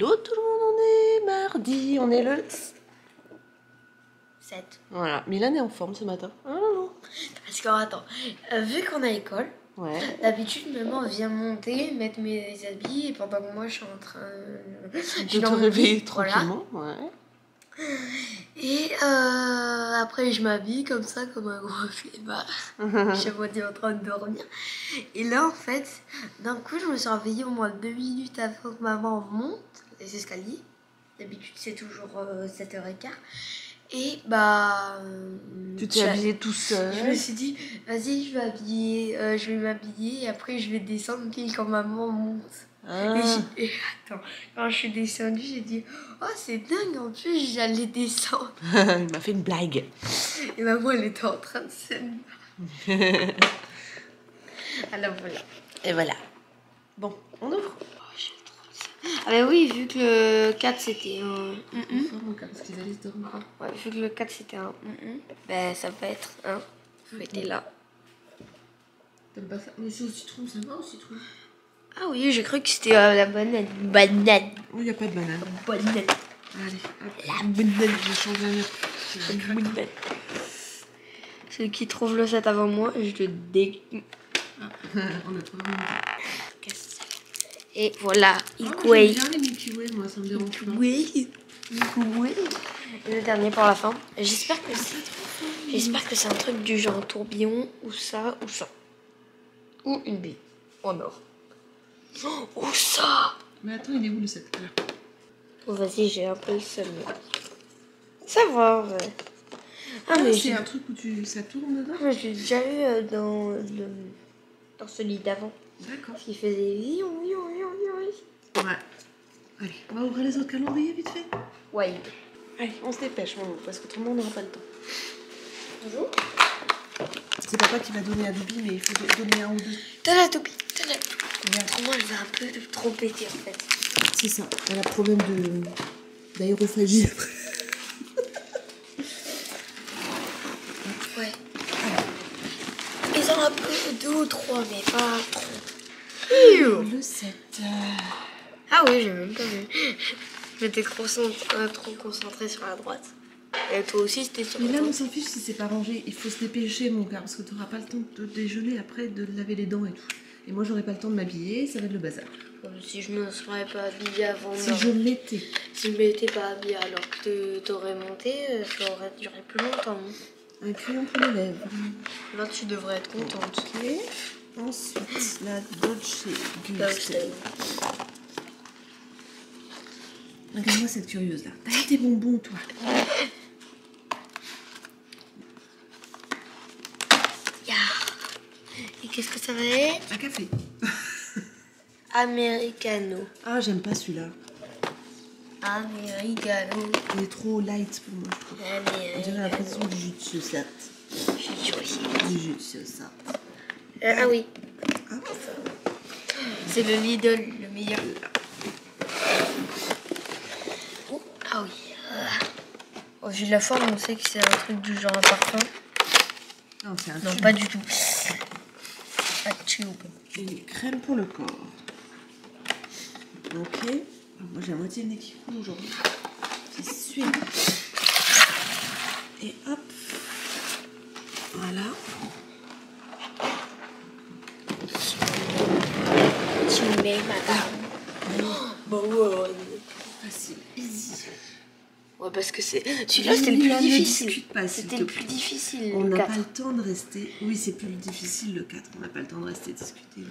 Hello tout le monde, on est mardi, on est le 7. Voilà, Milan est en forme ce matin. Parce que attends, vu qu'on a école, Ouais. d'habitude maman vient monter, mettre mes habits et pendant que moi je suis en train De te réveiller tranquillement. Voilà. Ouais. Et après je m'habille comme ça, comme un gros flemmard. Je suis à moitié en train de dormir. Et là en fait, d'un coup je me suis réveillée au moins 2 minutes avant que maman monte les escaliers. D'habitude c'est toujours 7h15. Et bah... Tu t'es habillée tout seul. Je me suis dit, vas-y, je vais m'habiller et après je vais descendre pile quand maman monte. Et attends, quand je suis descendue, j'ai dit, oh c'est dingue, en plus j'allais descendre. Il m'a fait une blague. Et maman elle était en train de se Alors voilà. Et voilà. Bon, on ouvre. Ah bah oui, vu que le 4 c'était un... Parce qu'ils allaient se dormir. Ouais, vu que le 4 c'était un... Ben ça va être un. Mettez là. T'aimes pas ça? Mais c'est au citron, ça va au citron? Ah oui, j'ai cru que c'était la banane. Banane. Oui, il n'y a pas de banane. Banane. Allez, hop. La banane. Je change la mienne. Celui qui trouve le 7 avant moi, je le dé... On a trouvé une. Et voilà, il J'aime couille. bien les Milky Way, moi, ça me dérange pas. Oui. Et le dernier pour la fin. J'espère que c'est un truc du genre tourbillon ou ça ou ça. Ou une bille en or. Ou ça. Mais attends, il est où le 7 là? Oh, vas-y, j'ai un peu le seum. Ça va, ouais. Ah, mais c'est un truc où ça tourne dedans? Mais j'ai déjà eu dans celui d'avant. D'accord. Qui faisait Ouais. Allez, on va ouvrir les autres calendriers vite fait. Ouais. Allez, on se dépêche, parce qu'autrement on n'aura pas le temps. Bonjour. C'est papa qui va donner à Bibi, mais il faut donner un ou deux. T'as la toupie. Moi, elle va un peu trop péter en fait. C'est ça, elle a problème d'aérophagie. Ouais. Ils ont un peu 2 ou 3, mais pas trop. Le 7. Ah oui, j'ai même pas vu. J'étais trop concentrée sur la droite. Et toi aussi, c'était sur la Mais là, droite. on s'en fiche si c'est pas rangé. Il faut se dépêcher, mon gars, parce que tu n'auras pas le temps de déjeuner après, de laver les dents et tout. Et moi, j'aurai pas le temps de m'habiller, ça va être le bazar. Si je me serais pas habillée avant... Si je l'étais. Si je m'étais pas habillée alors que t'aurais monté, ça aurait duré plus longtemps. Un crayon pour les lèvres. Là, tu devrais être contente. Ok. Ensuite, la Dolce Gusto. Regarde-moi cette curieuse là. T'as eu tes bonbons, toi? Et qu'est-ce que ça va être? Un café. Americano. Ah, j'aime pas celui-là. Americano. Il est trop light pour moi, je trouve. On dirait l'impression du jus de saucette. Du jus de saucette. Ah oui. Ah. C'est le Lidl, le meilleur. Ah oui. Au vu de la forme, on sait que c'est un truc du genre un parfum. Non, c'est un Non, tube. pas du tout. Un tube. Une crème pour le corps. Ok. Alors, moi, j'ai la moitié de nez qui coule aujourd'hui. C'est sué. Et hop. Voilà. Tu mets madame. Bon, Facile. Easy. ouais, parce que c'est. Celui-là, c'était le plus difficile. Pas, C'était le plus difficile. On le n'a 4. pas le temps de rester. Oui, c'est plus difficile le 4. On n'a pas le temps de rester discuter.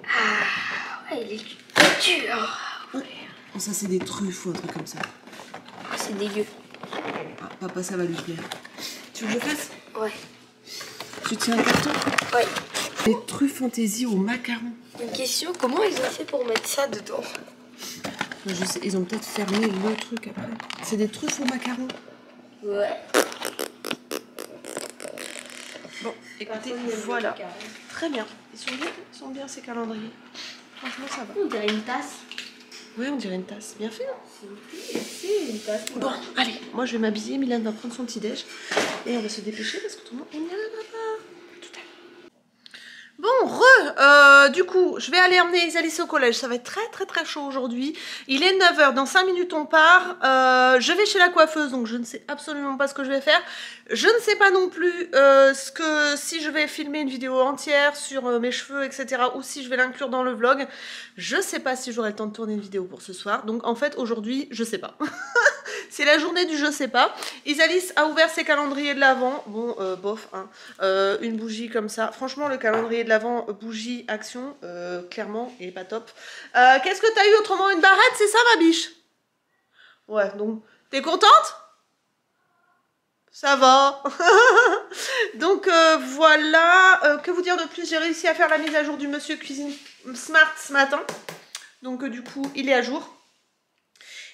Ah, ouais, il est dur. Oh, ça, c'est des truffes ou un truc comme ça. C'est dégueu. Ah, papa, ça va lui plaire. Tu veux que je fasse? Ouais. Tu tiens un carton? Ouais. Des truffes fantaisie au macaron. Une question, comment ils ont fait pour mettre ça dedans? Je sais, ils ont peut-être fermé le truc après. C'est des truffes au macaron. Ouais. Bon, écoutez, voilà. Très bien. Ils sont bien ces calendriers. Franchement, ça va. On dirait une tasse. Ouais, on dirait une tasse. Bien fait, hein? C'est une tasse. Bon, allez, moi je vais m'habiller. Milan va prendre son petit déj. Et on va se dépêcher parce qu'autrement, on n'y arrivera pas. Tout à l'heure. Bon, du coup, je vais aller emmener Isalis au collège. Ça va être très chaud aujourd'hui. Il est 9 h, dans 5 minutes on part. Je vais chez la coiffeuse, donc je ne sais absolument pas ce que je vais faire. Je ne sais pas non plus si je vais filmer une vidéo entière sur mes cheveux, etc. ou si je vais l'inclure dans le vlog. Je ne sais pas si j'aurai le temps de tourner une vidéo pour ce soir. Donc en fait, aujourd'hui, je sais pas. C'est la journée du je sais pas. Isalis a ouvert ses calendriers de l'Avent. Bon, bof, hein. Une bougie comme ça. Franchement, le calendrier de l'Avent, bougie, action, clairement, il est pas top. Qu'est-ce que t'as eu autrement? Une barrette, c'est ça, ma biche? Ouais, donc, t'es contente? Ça va. Donc, voilà. Que vous dire de plus? J'ai réussi à faire la mise à jour du Monsieur Cuisine Smart ce matin. Donc, du coup, il est à jour.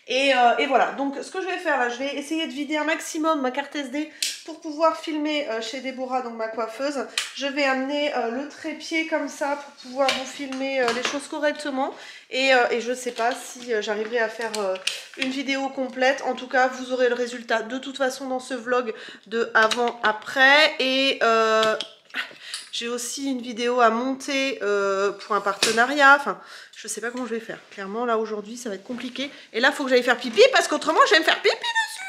Et voilà, donc ce que je vais faire là, je vais essayer de vider un maximum ma carte SD pour pouvoir filmer chez Déborah, donc ma coiffeuse. Je vais amener le trépied comme ça pour pouvoir vous filmer les choses correctement. Et je sais pas si j'arriverai à faire une vidéo complète. En tout cas, vous aurez le résultat de toute façon dans ce vlog de avant-après. Et j'ai aussi une vidéo à monter pour un partenariat. Enfin, je sais pas comment je vais faire. Clairement, là, aujourd'hui, ça va être compliqué. Et là, il faut que j'aille faire pipi parce qu'autrement, je vais me faire pipi dessus.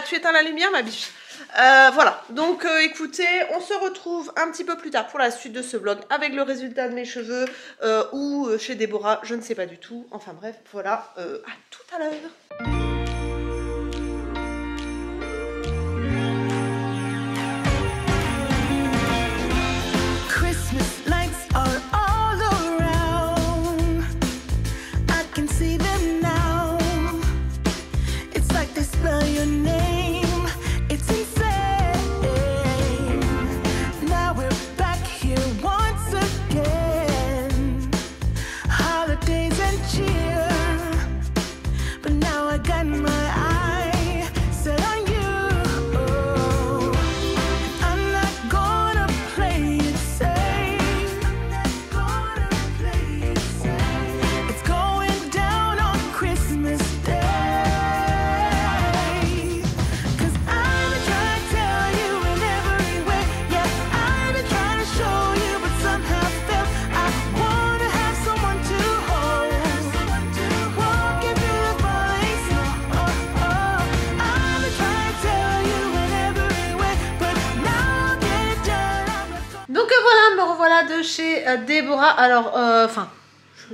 Tu éteins la lumière, ma biche. Voilà. Donc, écoutez, on se retrouve un petit peu plus tard pour la suite de ce vlog avec le résultat de mes cheveux ou chez Déborah. Je ne sais pas du tout. Enfin, bref, voilà. À tout à l'heure. De chez Déborah. Alors,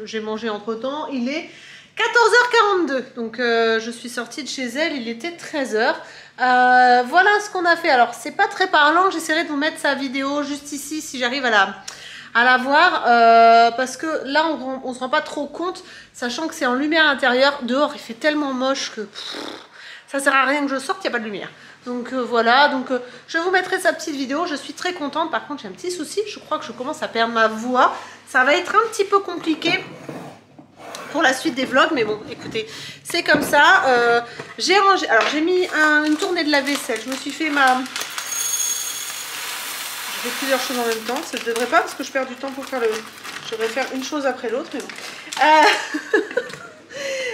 j'ai mangé entre temps. Il est 14h42. Donc, je suis sortie de chez elle. Il était 13h. Voilà ce qu'on a fait. Alors, c'est pas très parlant. J'essaierai de vous mettre sa vidéo juste ici si j'arrive à la voir. Parce que là, on se rend pas trop compte, sachant que c'est en lumière intérieure. Dehors, il fait tellement moche que ça sert à rien que je sorte. Il n'y a pas de lumière. Donc voilà, donc je vous mettrai sa petite vidéo, je suis très contente. Par contre j'ai un petit souci, je crois que je commence à perdre ma voix. Ça va être un petit peu compliqué pour la suite des vlogs, mais bon écoutez, c'est comme ça. J'ai rangé, alors j'ai mis une tournée de la vaisselle, je me suis fait ma... Je fais plusieurs choses en même temps, ça je devrais pas parce que je perds du temps pour faire le... Je devrais faire une chose après l'autre, mais bon.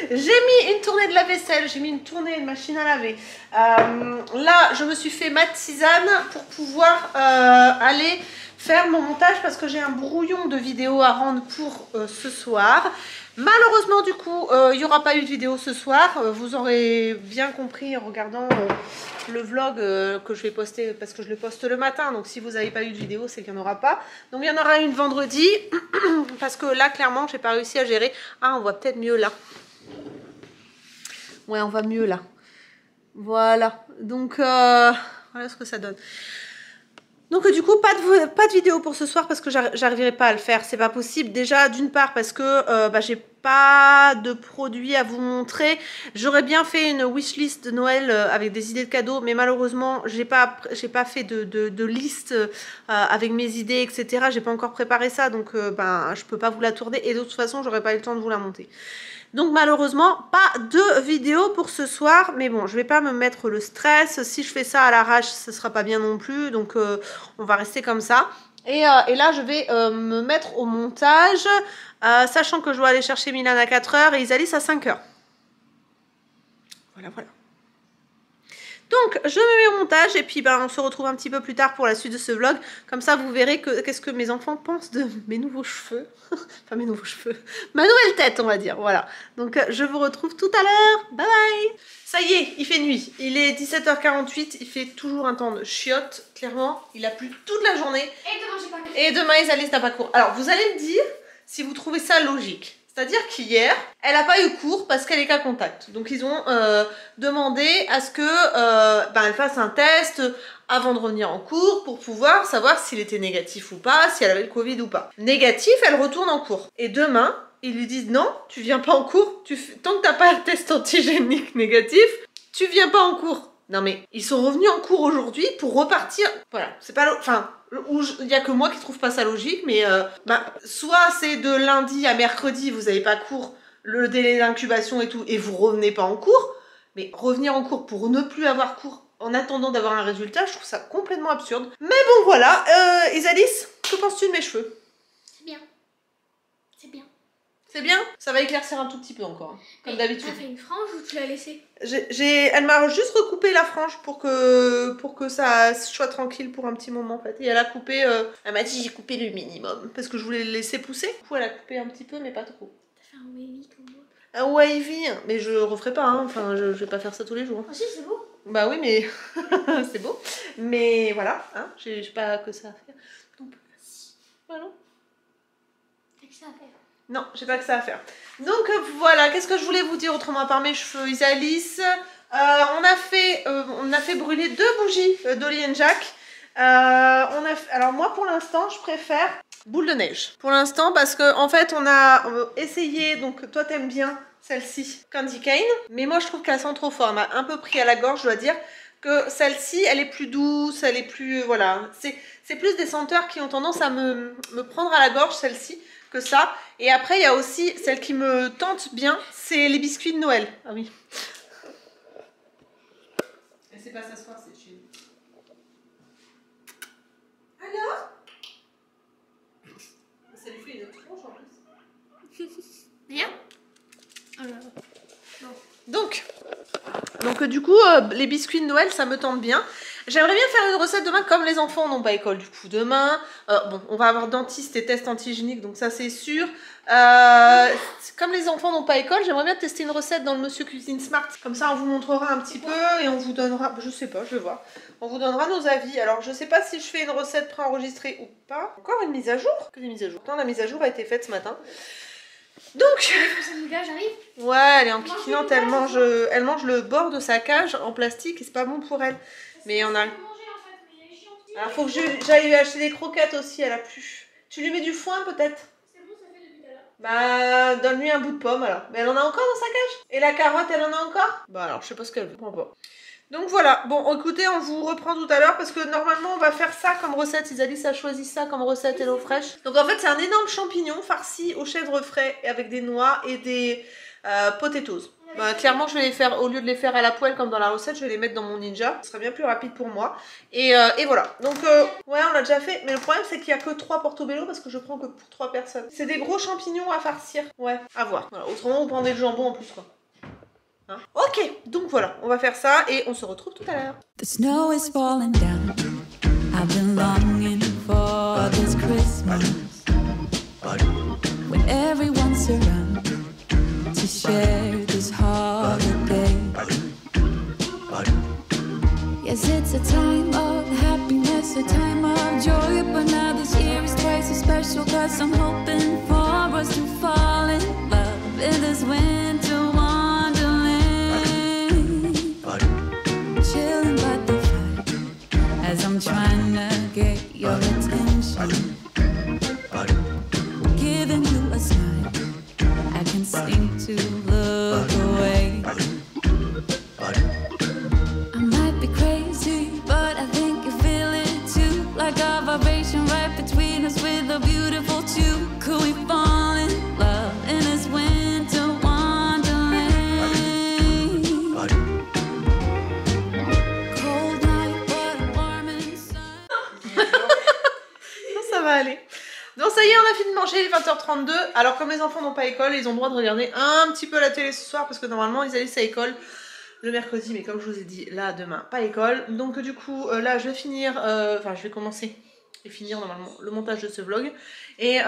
J'ai mis une tournée de la vaisselle, j'ai mis une tournée de machine à laver. Là, je me suis fait ma tisane pour pouvoir aller faire mon montage parce que j'ai un brouillon de vidéo à rendre pour ce soir. Malheureusement, du coup, il n'y aura pas eu de vidéo ce soir. Vous aurez bien compris en regardant le vlog que je vais poster parce que je le poste le matin. Donc, si vous n'avez pas eu de vidéo, c'est qu'il n'y en aura pas. Donc, il y en aura une vendredi parce que là, clairement, j'ai pas réussi à gérer. Ah, on voit peut-être mieux là. Ouais, on va mieux là. Voilà. Donc, voilà ce que ça donne. Donc du coup, pas de vidéo pour ce soir parce que j'arriverai pas à le faire. C'est pas possible. Déjà, d'une part, parce que j'ai pas de produits à vous montrer. J'aurais bien fait une wishlist de Noël avec des idées de cadeaux, mais malheureusement, j'ai pas fait de liste avec mes idées, etc. J'ai pas encore préparé ça, donc je peux pas vous la tourner. Et de toute façon, j'aurais pas eu le temps de vous la monter. Donc malheureusement, pas de vidéo pour ce soir. Mais bon, je vais pas me mettre le stress. Si je fais ça à l'arrache, ce sera pas bien non plus. Donc on va rester comme ça. Et là, je vais me mettre au montage. Sachant que je dois aller chercher Milan à 4 h et Isalis à 5 h. Voilà, voilà. Donc je me mets au montage et puis on se retrouve un petit peu plus tard pour la suite de ce vlog. Comme ça vous verrez qu'est-ce que mes enfants pensent de mes nouveaux cheveux. Enfin mes nouveaux cheveux. Ma nouvelle tête on va dire, voilà. Donc je vous retrouve tout à l'heure. Bye bye. Ça y est, il fait nuit. Il est 17h48, il fait toujours un temps de chiotte. Clairement, il a plu toute la journée. Et demain Isalis n'a pas cours. Alors vous allez me dire si vous trouvez ça logique. C'est-à-dire qu'hier, elle n'a pas eu cours parce qu'elle est cas contact. Donc ils ont demandé à ce que elle fasse un test avant de revenir en cours pour pouvoir savoir s'il était négatif ou pas, si elle avait le Covid ou pas. Négatif, elle retourne en cours. Et demain, ils lui disent non, tu viens pas en cours. Tant que t'as pas le test antigénique négatif, tu viens pas en cours. Non mais ils sont revenus en cours aujourd'hui pour repartir. Voilà, c'est pas... il y a que moi qui trouve pas ça logique, mais soit c'est de lundi à mercredi, vous avez pas cours, le délai d'incubation et tout, et vous revenez pas en cours, mais revenir en cours pour ne plus avoir cours en attendant d'avoir un résultat, je trouve ça complètement absurde. Mais bon voilà, Isalis, que penses-tu de mes cheveux? C'est bien. C'est bien. C'est bien? Ça va éclaircir un tout petit peu encore, comme d'habitude. Tu as fait une frange ou tu l'as laissée? Elle m'a juste recoupé la frange pour que ça soit tranquille pour un petit moment en fait. Et elle a coupé, elle m'a dit j'ai coupé le minimum parce que je voulais le laisser pousser. Du coup elle a coupé un petit peu mais pas trop. T'as fait un wavy comme moi? Un wavy? Mais je referai pas, hein. Enfin je vais pas faire ça tous les jours. Ah si, c'est beau. Bah oui mais c'est beau. Mais voilà, hein, j'ai pas que ça à faire. Donc voilà. T'as que ça à faire. Non, j'ai pas que ça à faire. Donc voilà, qu'est-ce que je voulais vous dire autrement à part mes cheveux, Isalis? On a fait brûler 2 bougies d'Oli and Jack. Alors moi pour l'instant, je préfère boule de neige. Pour l'instant parce que en fait on a essayé, donc toi t'aimes bien celle-ci, Candy Cane. Mais moi je trouve qu'elle sent trop fort, elle m'a un peu pris à la gorge, je dois dire. Que celle-ci, elle est plus douce, elle est plus... voilà. C'est plus des senteurs qui ont tendance à me prendre à la gorge, celle-ci, que ça. Et après, il y a aussi celle qui me tente bien, c'est les biscuits de Noël. Ah oui. Elle sait pas s'asseoir, c'est chez nous. Alors? Ça lui fait une tronche en plus. Bien. Oh là là. Non. Donc du coup, les biscuits de Noël, ça me tente bien. J'aimerais bien faire une recette demain, comme les enfants n'ont pas école. Du coup, demain, bon, on va avoir dentiste et test antigénique, donc ça c'est sûr. Comme les enfants n'ont pas école, j'aimerais bien tester une recette dans le Monsieur Cuisine Smart. Comme ça, on vous montrera un petit peu et on vous donnera, je sais pas, je vais voir. On vous donnera nos avis. Alors, je sais pas si je fais une recette préenregistrée ou pas. Encore une mise à jour? Que des mises à jour. Pourtant, la mise à jour a été faite ce matin. Donc, j'arrive. ouais, elle est en kikinante, elle mange le bord de sa cage en plastique et c'est pas bon pour elle. Mais on a... Alors faut que j'aille lui acheter des croquettes aussi, elle a plus. Tu lui mets du foin peut-être? C'est bon, ça fait depuis tout à l'heure. Bah, donne-lui un bout de pomme alors. Mais elle en a encore dans sa cage? Et la carotte, elle en a encore? Bah alors, je sais pas ce qu'elle veut, je comprends pas. Donc voilà, bon écoutez, on vous reprend tout à l'heure parce que normalement on va faire ça comme recette. Isalis a choisi ça comme recette Hello Fresh. Donc en fait c'est un énorme champignon farci au chèvre frais avec des noix et des potatoes. Bah, clairement je vais les faire, au lieu de les faire à la poêle comme dans la recette, je vais les mettre dans mon Ninja. Ce sera bien plus rapide pour moi. Et voilà, donc ouais on l'a déjà fait. Mais le problème c'est qu'il n'y a que 3 portobello parce que je prends que pour 3 personnes. C'est des gros champignons à farcir. Ouais, à voir. Voilà. Autrement vous prendrez le jambon en plus quoi. Hein? Ok, donc voilà, on va faire ça et on se retrouve tout à l'heure. The snow is falling down. I've been longing for this Christmas when everyone's around to share this holiday. Yes, it's a time of happiness, a time of joy, but now this year is twice as special 'cause I'm hoping for us to fall in love in this winter wonderland. Chilling by the fire as I'm trying to get your attention, giving you a smile I can seem to look away. I might be crazy, but I think you feel it too, like a vibration right between us with a beautiful tune. Could we fall in love in this winter wonderland? Cold night, but warm and sun. Non, ça va aller. Donc ça y est, on a fini de manger, il est 20h32. Alors comme les enfants n'ont pas école, ils ont le droit de regarder un petit peu la télé ce soir parce que normalement ils allaient à l'école le mercredi, mais comme je vous ai dit, là, demain, pas école. Donc du coup, là, je vais finir, enfin, je vais commencer et finir normalement le montage de ce vlog. Et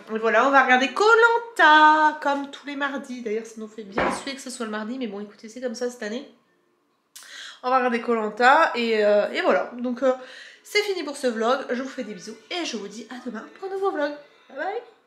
voilà, on va regarder Koh-Lanta, comme tous les mardis. D'ailleurs, ça nous fait bien suer que ce soit le mardi, mais bon, écoutez, c'est comme ça cette année. On va regarder Koh-Lanta, et voilà. Donc, c'est fini pour ce vlog. Je vous fais des bisous, et je vous dis à demain pour un nouveau vlog. Bye bye.